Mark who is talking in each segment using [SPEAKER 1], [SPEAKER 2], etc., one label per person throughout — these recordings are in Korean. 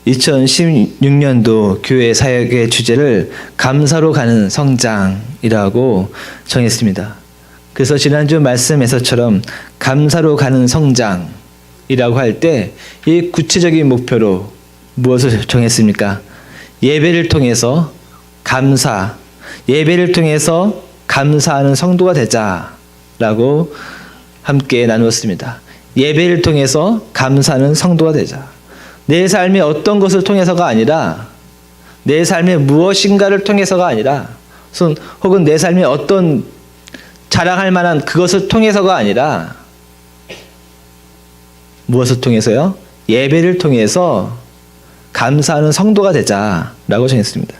[SPEAKER 1] 2016년도 교회 사역의 주제를 감사로 가는 성장이라고 정했습니다. 그래서 지난주 말씀에서처럼 감사로 가는 성장이라고 할 때 이 구체적인 목표로 무엇을 정했습니까? 예배를 통해서 예배를 통해서 감사하는 성도가 되자라고 함께 나누었습니다. 예배를 통해서 감사하는 성도가 되자. 내 삶의 어떤 것을 통해서가 아니라, 내 삶의 무엇인가를 통해서가 아니라, 혹은 내 삶의 어떤 자랑할 만한 그것을 통해서가 아니라, 무엇을 통해서요? 예배를 통해서 감사하는 성도가 되자라고 정했습니다.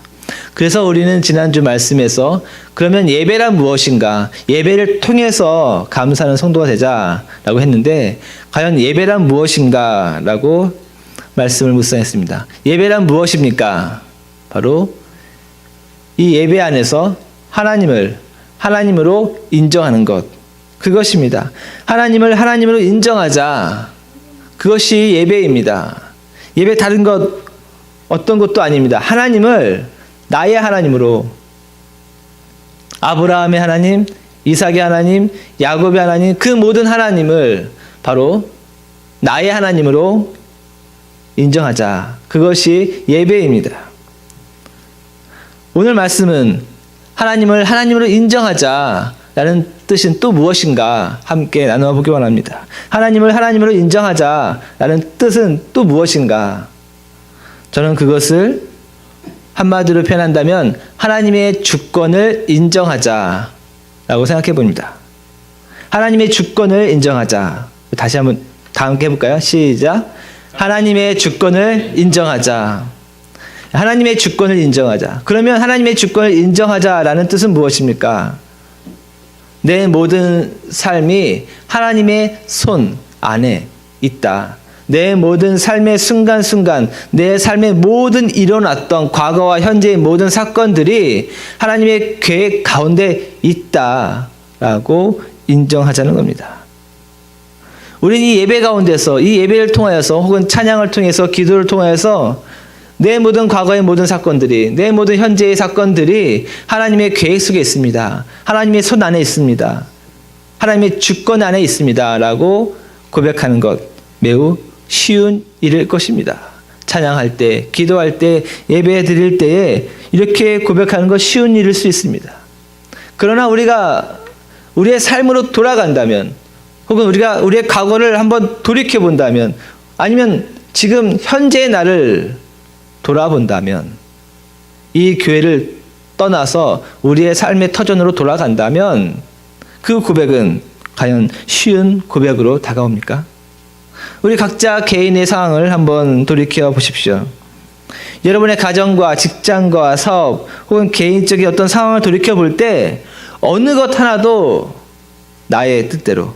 [SPEAKER 1] 그래서 우리는 지난주 말씀에서 그러면 예배란 무엇인가? 예배를 통해서 감사하는 성도가 되자라고 했는데, 과연 예배란 무엇인가? 라고 말씀을 묵상했습니다. 예배란 무엇입니까? 바로 이 예배 안에서 하나님으로 인정하는 것, 그것입니다. 하나님을 하나님으로 인정하자. 그것이 예배입니다. 예배 다른 것 어떤 것도 아닙니다. 하나님을 나의 하나님으로, 아브라함의 하나님, 이삭의 하나님, 야곱의 하나님, 그 모든 하나님을 바로 나의 하나님으로 인정하자. 그것이 예배입니다. 오늘 말씀은 하나님을 하나님으로 인정하자라는 뜻은 또 무엇인가 함께 나누어 보기 원합니다. 하나님을 하나님으로 인정하자라는 뜻은 또 무엇인가? 저는 그것을 한마디로 표현한다면 하나님의 주권을 인정하자라고 생각해 봅니다. 하나님의 주권을 인정하자. 다시 한번 다 함께 해볼까요? 시작. 하나님의 주권을 인정하자. 하나님의 주권을 인정하자. 그러면 하나님의 주권을 인정하자라는 뜻은 무엇입니까? 내 모든 삶이 하나님의 손 안에 있다. 내 모든 삶의 순간순간, 내 삶의 모든 일어났던 과거와 현재의 모든 사건들이 하나님의 계획 가운데 있다라고 인정하자는 겁니다. 우리는 이 예배 가운데서, 이 예배를 통하여서 혹은 찬양을 통해서, 기도를 통하여서 내 모든 과거의 모든 사건들이, 내 모든 현재의 사건들이 하나님의 계획 속에 있습니다. 하나님의 손 안에 있습니다. 하나님의 주권 안에 있습니다. 라고 고백하는 것, 매우 쉬운 일일 것입니다. 찬양할 때, 기도할 때, 예배 드릴 때에 이렇게 고백하는 것 쉬운 일일 수 있습니다. 그러나 우리가 우리의 삶으로 돌아간다면, 혹은 우리가 우리의 과거를 한번 돌이켜 본다면, 아니면 지금 현재의 나를 돌아본다면, 이 교회를 떠나서 우리의 삶의 터전으로 돌아간다면 그 고백은 과연 쉬운 고백으로 다가옵니까? 우리 각자 개인의 상황을 한번 돌이켜 보십시오. 여러분의 가정과 직장과 사업 혹은 개인적인 어떤 상황을 돌이켜 볼 때 어느 것 하나도 나의 뜻대로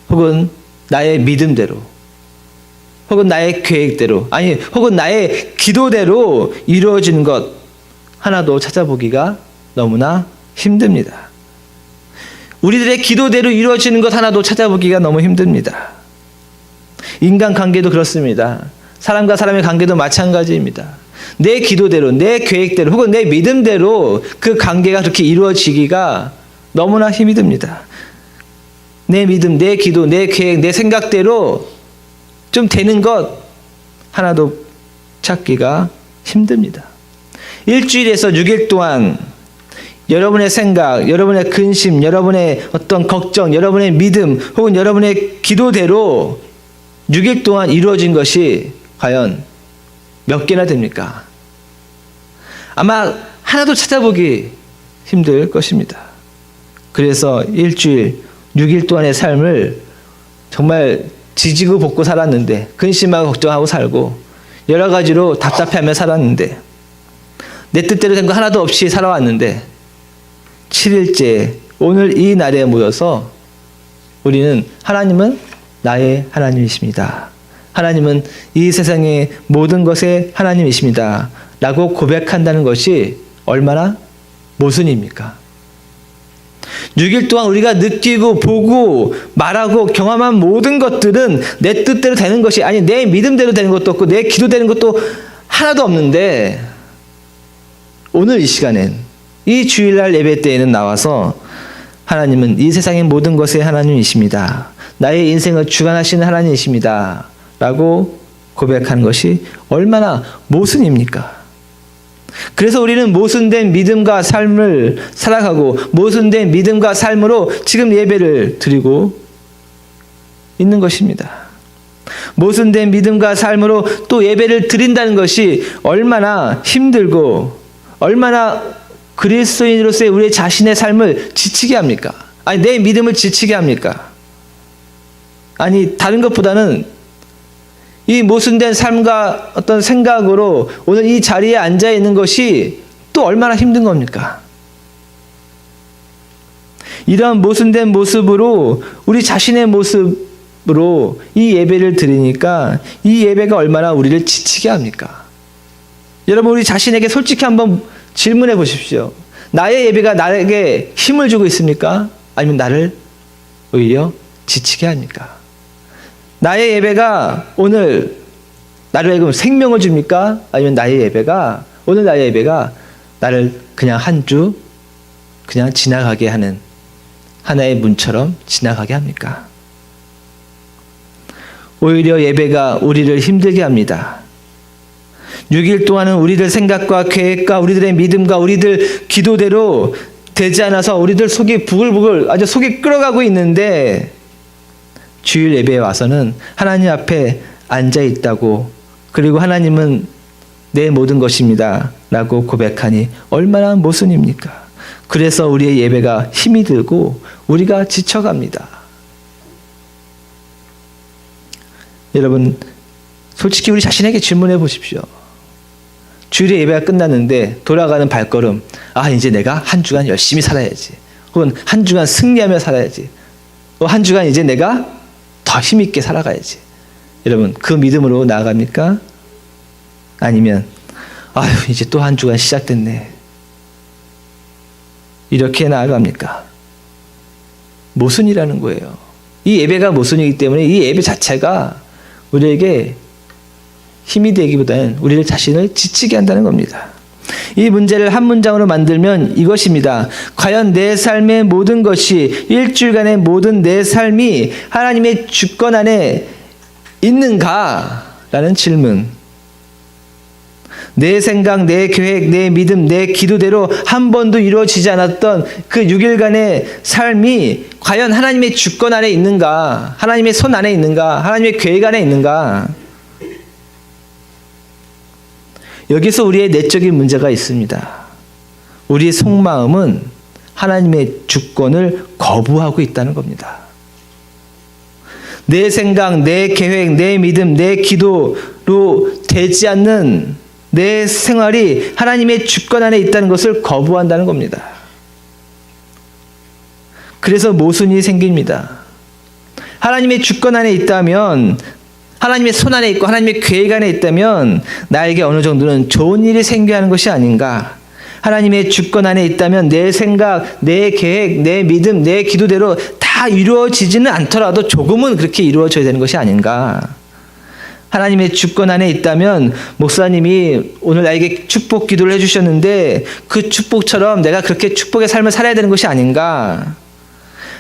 [SPEAKER 1] 혹은 나의 믿음대로 혹은 나의 계획대로, 아니 혹은 나의 기도대로 이루어지는 것 하나도 찾아보기가 너무나 힘듭니다. 우리들의 기도대로 이루어지는 것 하나도 찾아보기가 너무 힘듭니다. 인간관계도 그렇습니다. 사람과 사람의 관계도 마찬가지입니다. 내 기도대로, 내 계획대로 혹은 내 믿음대로 그 관계가 그렇게 이루어지기가 너무나 힘이 듭니다. 내 믿음, 내 기도, 내 계획, 내 생각대로 좀 되는 것 하나도 찾기가 힘듭니다. 일주일에서 6일 동안 여러분의 생각, 여러분의 근심, 여러분의 어떤 걱정, 여러분의 믿음 혹은 여러분의 기도대로 6일 동안 이루어진 것이 과연 몇 개나 됩니까? 아마 하나도 찾아보기 힘들 것입니다. 그래서 일주일, 6일 동안의 삶을 정말 지지고 볶고 살았는데, 근심하고 걱정하고 살고 여러 가지로 답답해하며 살았는데, 내 뜻대로 된 거 하나도 없이 살아왔는데 7일째 오늘 이 날에 모여서 우리는 하나님은 나의 하나님이십니다. 하나님은 이 세상의 모든 것의 하나님이십니다. 라고 고백한다는 것이 얼마나 모순입니까? 6일 동안 우리가 느끼고 보고 말하고 경험한 모든 것들은 내 뜻대로 되는 것이 아니 내 믿음대로 되는 것도 없고 내 기도되는 것도 하나도 없는데 오늘 이 시간엔 이 주일날 예배 때에는 나와서 하나님은 이 세상의 모든 것의 하나님이십니다. 나의 인생을 주관하시는 하나님이십니다. 라고 고백하는 것이 얼마나 모순입니까? 그래서 우리는 모순된 믿음과 삶을 살아가고 모순된 믿음과 삶으로 지금 예배를 드리고 있는 것입니다. 모순된 믿음과 삶으로 또 예배를 드린다는 것이 얼마나 힘들고 얼마나 그리스도인으로서의 우리 자신의 삶을 지치게 합니까? 아니 내 믿음을 지치게 합니까? 아니 다른 것보다는 이 모순된 삶과 어떤 생각으로 오늘 이 자리에 앉아 있는 것이 또 얼마나 힘든 겁니까? 이러한 모순된 모습으로 우리 자신의 모습으로 이 예배를 드리니까 이 예배가 얼마나 우리를 지치게 합니까? 여러분 우리 자신에게 솔직히 한번 질문해 보십시오. 나의 예배가 나에게 힘을 주고 있습니까? 아니면 나를 오히려 지치게 합니까? 나의 예배가 오늘 나를 하여금 생명을 줍니까? 아니면 오늘 나의 예배가 나를 그냥 한 주 그냥 지나가게 하는 하나의 문처럼 지나가게 합니까? 오히려 예배가 우리를 힘들게 합니다. 6일 동안은 우리들 생각과 계획과 우리들의 믿음과 우리들 기도대로 되지 않아서 우리들 속이 부글부글 아주 속이 끓어가고 있는데 주일 예배에 와서는 하나님 앞에 앉아 있다고 그리고 하나님은 내 모든 것입니다 라고 고백하니 얼마나 모순입니까? 그래서 우리의 예배가 힘이 들고 우리가 지쳐갑니다. 여러분 솔직히 우리 자신에게 질문해 보십시오. 주일의 예배가 끝났는데 돌아가는 발걸음 이제 내가 한 주간 열심히 살아야지 혹은 한 주간 승리하며 살아야지 한 주간 이제 내가 더 힘있게 살아가야지. 여러분 그 믿음으로 나아갑니까? 아니면 이제 또 한 주간 시작됐네 이렇게 나아갑니까? 모순이라는 거예요. 이 예배가 모순이기 때문에 이 예배 자체가 우리에게 힘이 되기보다는 우리를 자신을 지치게 한다는 겁니다. 이 문제를 한 문장으로 만들면 이것입니다. 과연 내 삶의 모든 것이 일주일간의 모든 내 삶이 하나님의 주권 안에 있는가? 라는 질문. 내 생각, 내 계획, 내 믿음, 내 기도대로 한 번도 이루어지지 않았던 그 6일간의 삶이 과연 하나님의 주권 안에 있는가? 하나님의 손 안에 있는가? 하나님의 계획 안에 있는가? 여기서 우리의 내적인 문제가 있습니다. 우리의 속마음은 하나님의 주권을 거부하고 있다는 겁니다. 내 생각, 내 계획, 내 믿음, 내 기도로 되지 않는 내 생활이 하나님의 주권 안에 있다는 것을 거부한다는 겁니다. 그래서 모순이 생깁니다. 하나님의 주권 안에 있다면 하나님의 손 안에 있고 하나님의 계획 안에 있다면 나에게 어느 정도는 좋은 일이 생겨야 하는 것이 아닌가. 하나님의 주권 안에 있다면 내 생각, 내 계획, 내 믿음, 내 기도대로 다 이루어지지는 않더라도 조금은 그렇게 이루어져야 되는 것이 아닌가. 하나님의 주권 안에 있다면 목사님이 오늘 나에게 축복 기도를 해주셨는데 그 축복처럼 내가 그렇게 축복의 삶을 살아야 되는 것이 아닌가.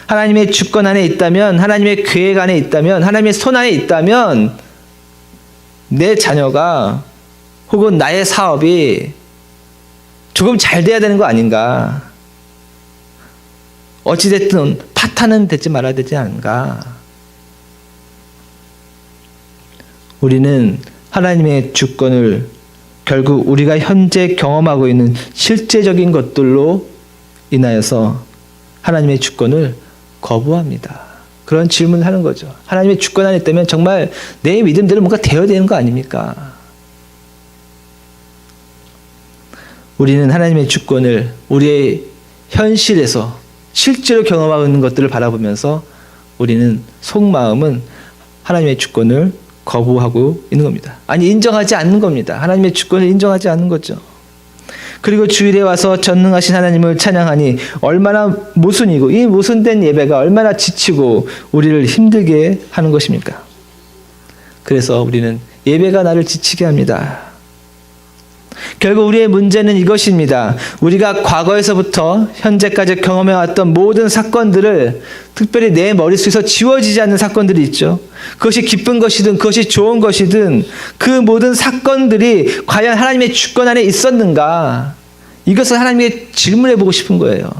[SPEAKER 1] 하나님의 주권 안에 있다면 하나님의 계획 안에 있다면 하나님의 손 안에 있다면 내 자녀가 혹은 나의 사업이 조금 잘 돼야 되는 거 아닌가. 어찌됐든 파탄은 되지 말아야 되지 않은가. 우리는 하나님의 주권을 결국 우리가 현재 경험하고 있는 실제적인 것들로 인하여서 하나님의 주권을 거부합니다. 그런 질문을 하는 거죠. 하나님의 주권 안에 있다면 정말 내 믿음대로 뭔가 되어야 되는 거 아닙니까? 우리는 하나님의 주권을 우리의 현실에서 실제로 경험하고 있는 것들을 바라보면서 우리는 속마음은 하나님의 주권을 거부하고 있는 겁니다. 아니 인정하지 않는 겁니다. 하나님의 주권을 인정하지 않는 거죠. 그리고 주일에 와서 전능하신 하나님을 찬양하니 얼마나 모순이고 이 모순된 예배가 얼마나 지치고 우리를 힘들게 하는 것입니까? 그래서 우리는 예배가 나를 지치게 합니다. 결국 우리의 문제는 이것입니다. 우리가 과거에서부터 현재까지 경험해왔던 모든 사건들을 특별히 내 머릿속에서 지워지지 않는 사건들이 있죠. 그것이 기쁜 것이든 그것이 좋은 것이든 그 모든 사건들이 과연 하나님의 주권 안에 있었는가? 이것을 하나님께 질문해 보고 싶은 거예요.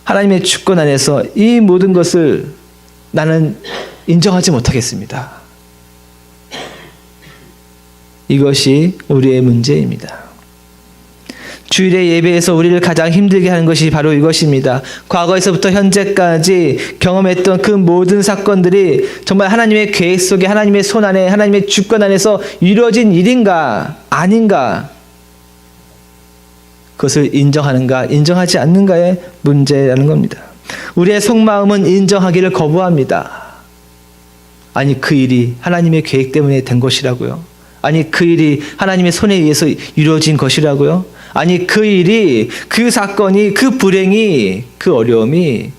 [SPEAKER 1] 하나님의 주권 안에서 이 모든 것을 나는 인정하지 못하겠습니다. 이것이 우리의 문제입니다. 주일의 예배에서 우리를 가장 힘들게 하는 것이 바로 이것입니다. 과거에서부터 현재까지 경험했던 그 모든 사건들이 정말 하나님의 계획 속에 하나님의 손 안에 하나님의 주권 안에서 이루어진 일인가 아닌가, 그것을 인정하는가 인정하지 않는가의 문제라는 겁니다. 우리의 속마음은 인정하기를 거부합니다. 아니 그 일이 하나님의 계획 때문에 된 것이라고요? 아니 그 일이 하나님의 손에 의해서 이루어진 것이라고요? 아니 그 일이, 그 사건이, 그 불행이, 그 어려움이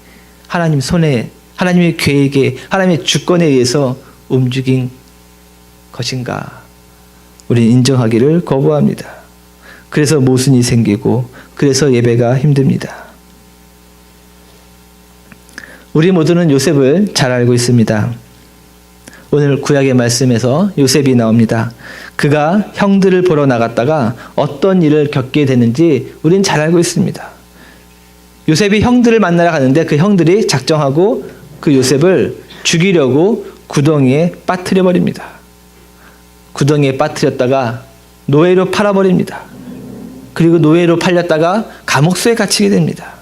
[SPEAKER 1] 하나님 손에, 하나님의 계획에, 하나님의 주권에 의해서 움직인 것인가? 우리는 인정하기를 거부합니다. 그래서 모순이 생기고 그래서 예배가 힘듭니다. 우리 모두는 요셉을 잘 알고 있습니다. 오늘 구약의 말씀에서 요셉이 나옵니다. 그가 형들을 보러 나갔다가 어떤 일을 겪게 되는지 우린 잘 알고 있습니다. 요셉이 형들을 만나러 가는데 그 형들이 작정하고 그 요셉을 죽이려고 구덩이에 빠뜨려 버립니다. 구덩이에 빠뜨렸다가 노예로 팔아버립니다. 그리고 노예로 팔렸다가 감옥소에 갇히게 됩니다.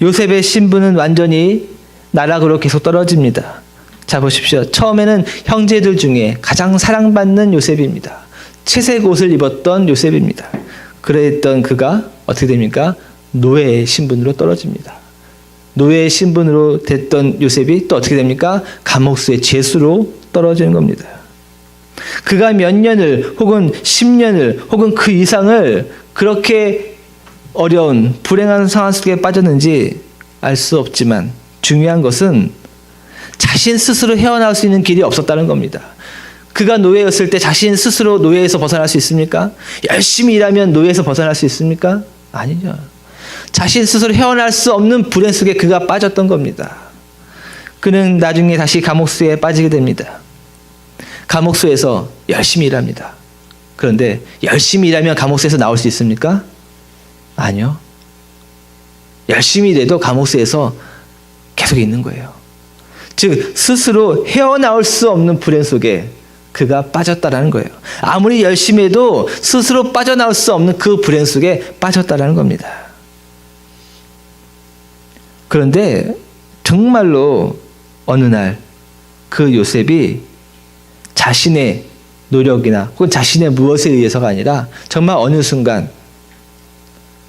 [SPEAKER 1] 요셉의 신분은 완전히 나락으로 계속 떨어집니다. 자 보십시오. 처음에는 형제들 중에 가장 사랑받는 요셉입니다. 채색 옷을 입었던 요셉입니다. 그랬던 그가 어떻게 됩니까? 노예의 신분으로 떨어집니다. 노예의 신분으로 됐던 요셉이 또 어떻게 됩니까? 감옥수의 죄수로 떨어지는 겁니다. 그가 몇 년을 혹은 10년을 혹은 그 이상을 그렇게 어려운 불행한 상황 속에 빠졌는지 알 수 없지만 중요한 것은 자신 스스로 헤어나올 수 있는 길이 없었다는 겁니다. 그가 노예였을 때 자신 스스로 노예에서 벗어날 수 있습니까? 열심히 일하면 노예에서 벗어날 수 있습니까? 아니죠. 자신 스스로 헤어날 수 없는 불행 속에 그가 빠졌던 겁니다. 그는 나중에 다시 감옥수에 빠지게 됩니다. 감옥수에서 열심히 일합니다. 그런데 열심히 일하면 감옥수에서 나올 수 있습니까? 아니요. 열심히 일해도 감옥수에서 계속 있는 거예요. 즉 스스로 헤어나올 수 없는 불행 속에 그가 빠졌다라는 거예요. 아무리 열심히 해도 스스로 빠져나올 수 없는 그 불행 속에 빠졌다라는 겁니다. 그런데 정말로 어느 날 그 요셉이 자신의 노력이나 혹은 자신의 무엇에 의해서가 아니라 정말 어느 순간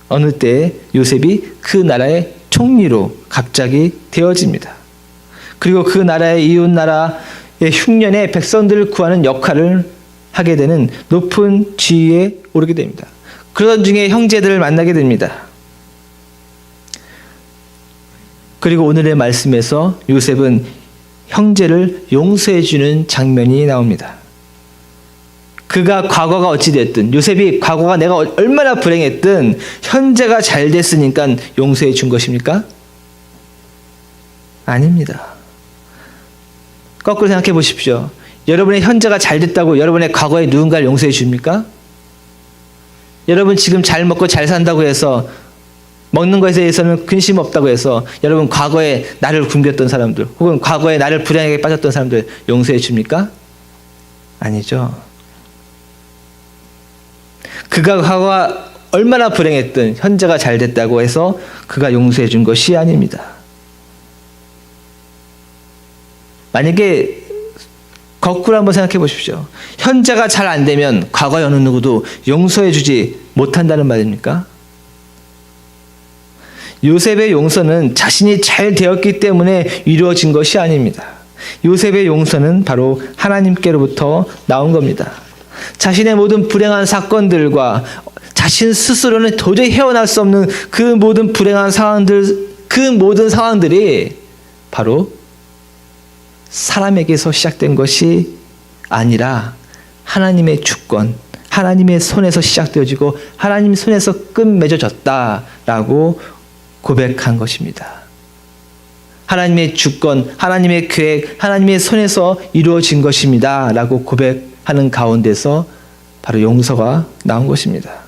[SPEAKER 1] 어느 때 요셉이 그 나라의 총리로 갑자기 되어집니다. 그리고 그 나라의 이웃 나라의 흉년의 백성들을 구하는 역할을 하게 되는 높은 지위에 오르게 됩니다. 그러던 중에 형제들을 만나게 됩니다. 그리고 오늘의 말씀에서 요셉은 형제를 용서해 주는 장면이 나옵니다. 그가 과거가 어찌됐든 요셉이 과거가 내가 얼마나 불행했든 현재가 잘 됐으니까 용서해 준 것입니까? 아닙니다. 거꾸로 생각해 보십시오. 여러분의 현재가 잘 됐다고 여러분의 과거에 누군가를 용서해 줍니까? 여러분 지금 잘 먹고 잘 산다고 해서 먹는 것에 대해서는 근심 없다고 해서 여러분 과거에 나를 굶겼던 사람들 혹은 과거에 나를 불행하게 빠졌던 사람들 용서해 줍니까? 아니죠. 그가 과거가 얼마나 불행했든 현재가 잘 됐다고 해서 그가 용서해 준 것이 아닙니다. 만약에 거꾸로 한번 생각해 보십시오. 현재가 잘 안 되면 과거의 어느 누구도 용서해 주지 못한다는 말입니까? 요셉의 용서는 자신이 잘 되었기 때문에 이루어진 것이 아닙니다. 요셉의 용서는 바로 하나님께로부터 나온 겁니다. 자신의 모든 불행한 사건들과 자신 스스로는 도저히 헤어날 수 없는 그 모든 불행한 상황들, 그 모든 상황들이 바로 사람에게서 시작된 것이 아니라 하나님의 주권, 하나님의 손에서 시작되어지고 하나님 손에서 끝맺어졌다라고 고백한 것입니다. 하나님의 주권, 하나님의 계획, 하나님의 손에서 이루어진 것입니다 라고 고백하는 가운데서 바로 용서가 나온 것입니다.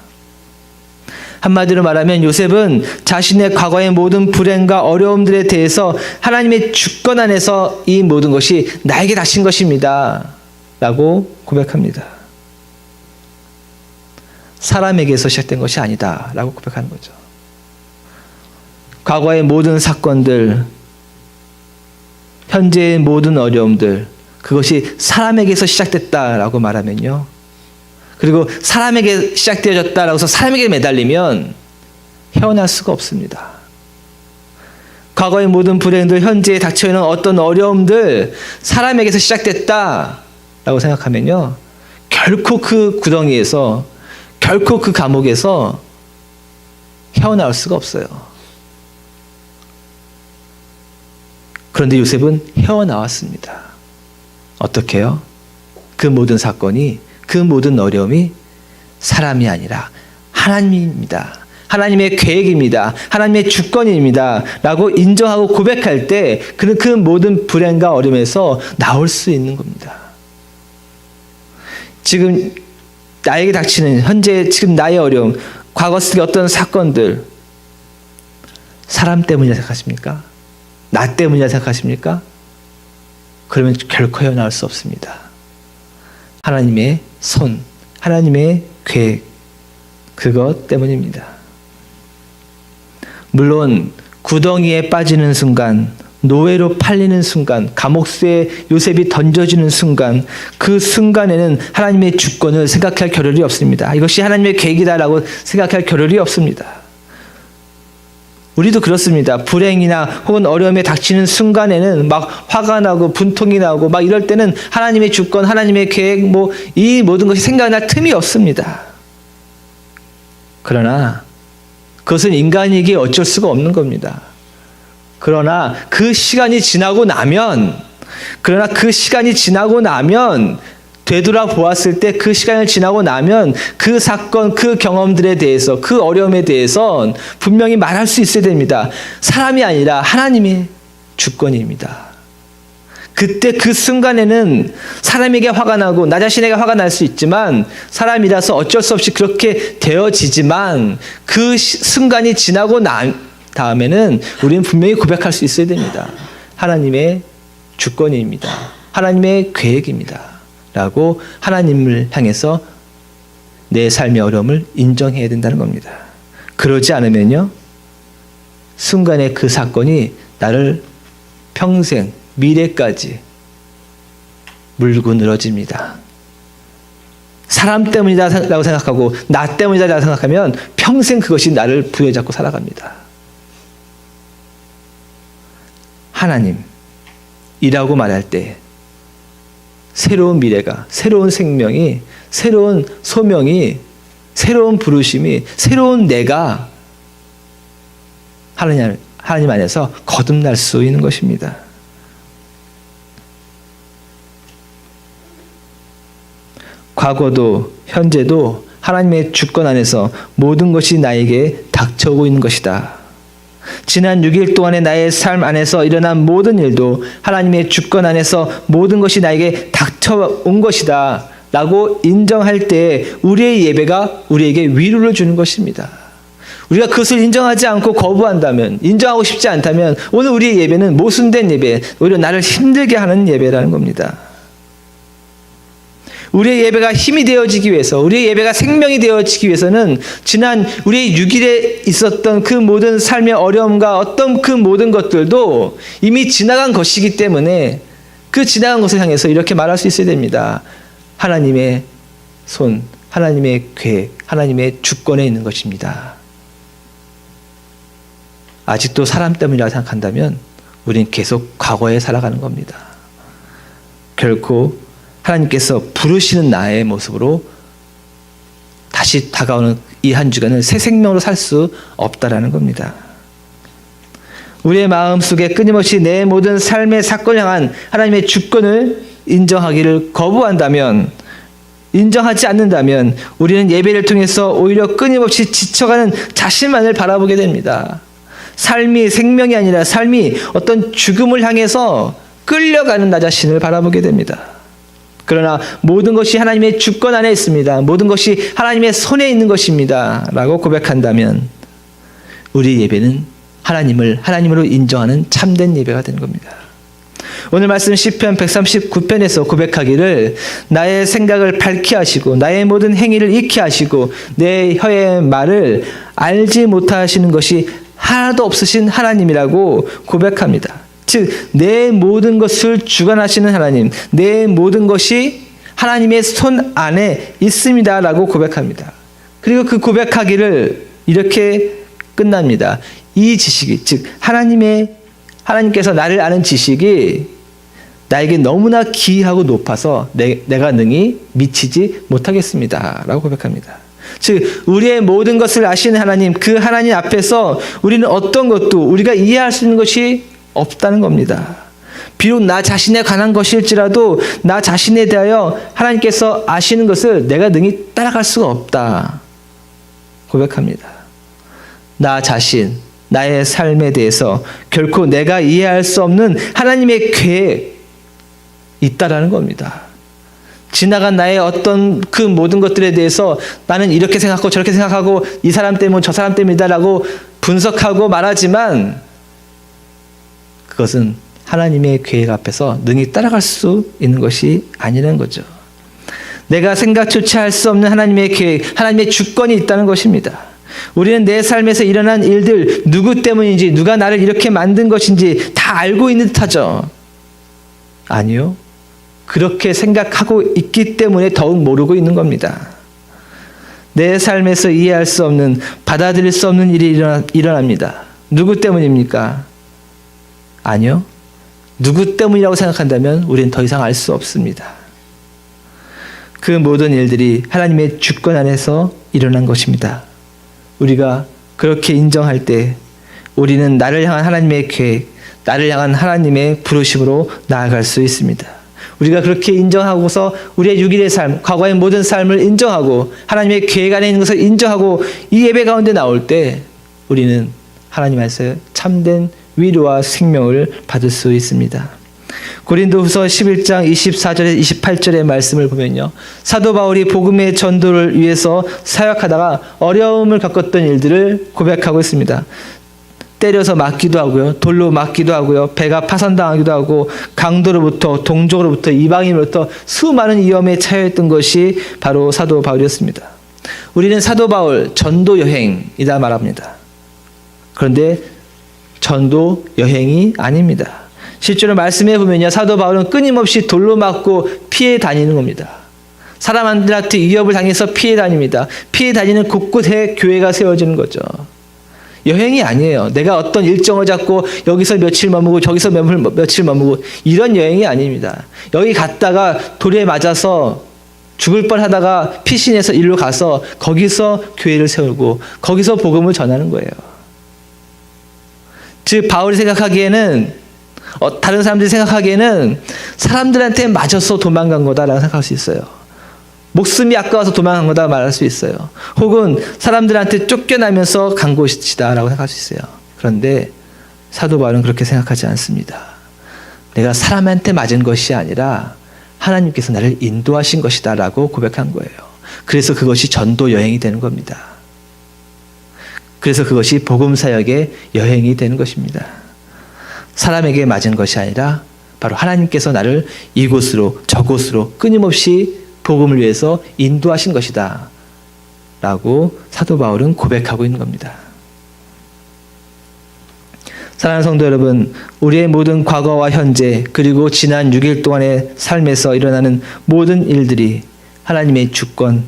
[SPEAKER 1] 한마디로 말하면 요셉은 자신의 과거의 모든 불행과 어려움들에 대해서 하나님의 주권 안에서 이 모든 것이 나에게 닥친 것입니다 라고 고백합니다. 사람에게서 시작된 것이 아니다 라고 고백하는 거죠. 과거의 모든 사건들, 현재의 모든 어려움들, 그것이 사람에게서 시작됐다라고 말하면요. 그리고 사람에게 시작되어졌다라고 해서 사람에게 매달리면 헤어날 수가 없습니다. 과거의 모든 불행들, 현재에 닥쳐있는 어떤 어려움들, 사람에게서 시작됐다라고 생각하면요. 결코 그 구덩이에서, 결코 그 감옥에서 헤어나올 수가 없어요. 그런데 요셉은 헤어나왔습니다. 어떻게요? 그 모든 사건이, 그 모든 어려움이 사람이 아니라 하나님입니다. 하나님의 계획입니다. 하나님의 주권입니다. 라고 인정하고 고백할 때 그는 그 모든 불행과 어려움에서 나올 수 있는 겁니다. 지금 나에게 닥치는 현재 지금 나의 어려움, 과거 속의 어떤 사건들, 사람 때문이라 생각하십니까? 나 때문이라 생각하십니까? 그러면 결코 헤어나올 수 없습니다. 하나님의 손, 하나님의 계획, 그것 때문입니다. 물론 구덩이에 빠지는 순간, 노예로 팔리는 순간, 감옥수에 요셉이 던져지는 순간, 그 순간에는 하나님의 주권을 생각할 겨를이 없습니다. 이것이 하나님의 계획이다라고 생각할 겨를이 없습니다. 우리도 그렇습니다. 불행이나 혹은 어려움에 닥치는 순간에는 막 화가 나고 분통이 나고 막 이럴 때는 하나님의 주권, 하나님의 계획, 이 모든 것이 생각날 틈이 없습니다. 그러나 그것은 인간에게 어쩔 수가 없는 겁니다. 그러나 그 시간이 지나고 나면 되돌아보았을 때 그 시간을 지나고 나면 그 사건, 그 경험들에 대해서, 그 어려움에 대해서 분명히 말할 수 있어야 됩니다. 사람이 아니라 하나님의 주권입니다. 그때 그 순간에는 사람에게 화가 나고 나 자신에게 화가 날 수 있지만 사람이라서 어쩔 수 없이 그렇게 되어지지만 그 순간이 지나고 난 다음에는 우리는 분명히 고백할 수 있어야 됩니다. 하나님의 주권입니다. 하나님의 계획입니다. 라고 하나님을 향해서 내 삶의 어려움을 인정해야 된다는 겁니다. 그러지 않으면요, 순간에 그 사건이 나를 평생, 미래까지 물고 늘어집니다. 사람 때문이다라고 생각하고 나 때문이다라고 생각하면 평생 그것이 나를 부여잡고 살아갑니다. 하나님이라고 말할 때 새로운 미래가, 새로운 생명이, 새로운 소명이, 새로운 부르심이, 새로운 내가 하나님 안에서 거듭날 수 있는 것입니다. 과거도 현재도 하나님의 주권 안에서 모든 것이 나에게 닥쳐오고 있는 것이다. 지난 6일 동안의 나의 삶 안에서 일어난 모든 일도 하나님의 주권 안에서 모든 것이 나에게 닥쳐온 것이다 라고 인정할 때 우리의 예배가 우리에게 위로를 주는 것입니다. 우리가 그것을 인정하지 않고 거부한다면, 인정하고 싶지 않다면 오늘 우리의 예배는 모순된 예배, 오히려 나를 힘들게 하는 예배라는 겁니다. 우리의 예배가 힘이 되어지기 위해서, 우리의 예배가 생명이 되어지기 위해서는 지난 우리의 6일에 있었던 그 모든 삶의 어려움과 어떤 그 모든 것들도 이미 지나간 것이기 때문에 그 지나간 것을 향해서 이렇게 말할 수 있어야 됩니다. 하나님의 손, 하나님의 계획, 하나님의 주권에 있는 것입니다. 아직도 사람 때문이라고 생각한다면 우린 계속 과거에 살아가는 겁니다. 결코 하나님께서 부르시는 나의 모습으로 다시 다가오는 이 한 주간을 새 생명으로 살 수 없다라는 겁니다. 우리의 마음속에 끊임없이 내 모든 삶의 사건을 향한 하나님의 주권을 인정하기를 거부한다면, 인정하지 않는다면 우리는 예배를 통해서 오히려 끊임없이 지쳐가는 자신만을 바라보게 됩니다. 삶이 생명이 아니라 삶이 어떤 죽음을 향해서 끌려가는 나 자신을 바라보게 됩니다. 그러나 모든 것이 하나님의 주권 안에 있습니다. 모든 것이 하나님의 손에 있는 것입니다. 라고 고백한다면 우리 예배는 하나님을 하나님으로 인정하는 참된 예배가 되는 겁니다. 오늘 말씀 시편 139편에서 고백하기를 나의 생각을 밝히 하시고 나의 모든 행위를 익히 하시고 내 혀의 말을 알지 못하시는 것이 하나도 없으신 하나님이라고 고백합니다. 즉 내 모든 것을 주관하시는 하나님, 내 모든 것이 하나님의 손 안에 있습니다라고 고백합니다. 그리고 그 고백하기를 이렇게 끝납니다. 이 지식이, 즉 하나님께서 나를 아는 지식이 나에게 너무나 기이하고 높아서 내가 능히 미치지 못하겠습니다 라고 고백합니다. 즉 우리의 모든 것을 아시는 하나님, 그 하나님 앞에서 우리는 어떤 것도 우리가 이해할 수 있는 것이 없다는 겁니다. 비록 나 자신에 관한 것일지라도 나 자신에 대하여 하나님께서 아시는 것을 내가 능히 따라갈 수가 없다 고백합니다. 나 자신, 나의 삶에 대해서 결코 내가 이해할 수 없는 하나님의 계획이 있다라는 겁니다. 지나간 나의 어떤 그 모든 것들에 대해서 나는 이렇게 생각하고 저렇게 생각하고 이 사람 때문 저 사람 때문이다라고 분석하고 말하지만 그것은 하나님의 계획 앞에서 능히 따라갈 수 있는 것이 아니라는 거죠. 내가 생각조차 할 수 없는 하나님의 계획, 하나님의 주권이 있다는 것입니다. 우리는 내 삶에서 일어난 일들, 누구 때문인지, 누가 나를 이렇게 만든 것인지 다 알고 있는 듯하죠. 아니요. 그렇게 생각하고 있기 때문에 더욱 모르고 있는 겁니다. 내 삶에서 이해할 수 없는, 받아들일 수 없는 일이 일어납니다. 누구 때문입니까? 아니요. 누구 때문이라고 생각한다면 우리는 더 이상 알 수 없습니다. 그 모든 일들이 하나님의 주권 안에서 일어난 것입니다. 우리가 그렇게 인정할 때 우리는 나를 향한 하나님의 계획, 나를 향한 하나님의 부르심으로 나아갈 수 있습니다. 우리가 그렇게 인정하고서 우리의 6일의 삶, 과거의 모든 삶을 인정하고 하나님의 계획 안에 있는 것을 인정하고 이 예배 가운데 나올 때 우리는 하나님 안에서 참된 위로와 생명을 받을 수 있습니다. 고린도후서 11장 24절에 28절의 말씀을 보면요. 사도 바울이 복음의 전도를 위해서 사역하다가 어려움을 겪었던 일들을 고백하고 있습니다. 때려서 맞기도 하고요. 돌로 맞기도 하고요. 배가 파산당하기도 하고 강도로부터 동족으로부터 이방인으로부터 수많은 위험에 처했던 것이 바로 사도 바울이었습니다. 우리는 사도 바울 전도 여행이다 말합니다. 그런데 전도 여행이 아닙니다. 실제로 말씀해 보면요. 사도 바울은 끊임없이 돌로 맞고 피해 다니는 겁니다. 사람들한테 위협을 당해서 피해 다닙니다. 피해 다니는 곳곳에 교회가 세워지는 거죠. 여행이 아니에요. 내가 어떤 일정을 잡고 여기서 며칠 머무고 저기서 며칠 머무고 이런 여행이 아닙니다. 여기 갔다가 돌에 맞아서 죽을 뻔하다가 피신해서 일로 가서 거기서 교회를 세우고 거기서 복음을 전하는 거예요. 즉 바울이 생각하기에는 다른 사람들이 생각하기에는 사람들한테 맞아서 도망간 거다라고 생각할 수 있어요. 목숨이 아까워서 도망간 거다 말할 수 있어요. 혹은 사람들한테 쫓겨나면서 간 곳이다라고 생각할 수 있어요. 그런데 사도 바울은 그렇게 생각하지 않습니다. 내가 사람한테 맞은 것이 아니라 하나님께서 나를 인도하신 것이다라고 고백한 거예요. 그래서 그것이 전도 여행이 되는 겁니다. 그래서 그것이 복음 사역의 여행이 되는 것입니다. 사람에게 맞은 것이 아니라 바로 하나님께서 나를 이곳으로 저곳으로 끊임없이 복음을 위해서 인도하신 것이다 라고 사도 바울은 고백하고 있는 겁니다. 사랑하는 성도 여러분, 우리의 모든 과거와 현재 그리고 지난 6일 동안의 삶에서 일어나는 모든 일들이 하나님의 주권,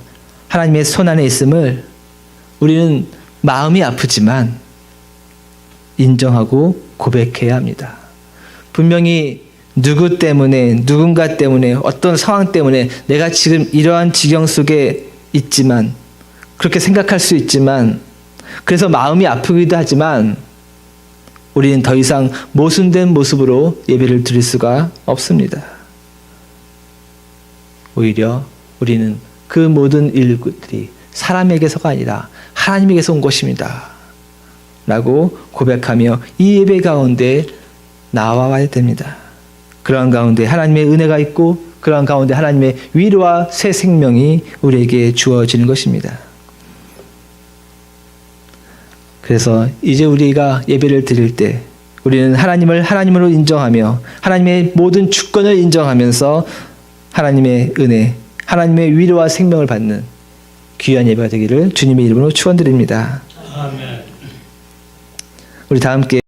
[SPEAKER 1] 하나님의 손 안에 있음을 우리는 마음이 아프지만 인정하고 고백해야 합니다. 분명히 누구 때문에, 누군가 때문에, 어떤 상황 때문에 내가 지금 이러한 지경 속에 있지만, 그렇게 생각할 수 있지만, 그래서 마음이 아프기도 하지만 우리는 더 이상 모순된 모습으로 예배를 드릴 수가 없습니다. 오히려 우리는 그 모든 일들이 사람에게서가 아니라 하나님에게서 온 것입니다. 라고 고백하며 이 예배 가운데 나와야 됩니다. 그러한 가운데 하나님의 은혜가 있고 그러한 가운데 하나님의 위로와 새 생명이 우리에게 주어지는 것입니다. 그래서 이제 우리가 예배를 드릴 때 우리는 하나님을 하나님으로 인정하며 하나님의 모든 주권을 인정하면서 하나님의 은혜, 하나님의 위로와 생명을 받는 귀한 예배가 되기를 주님의 이름으로 축원드립니다.
[SPEAKER 2] 아멘.
[SPEAKER 1] 우리 다 함께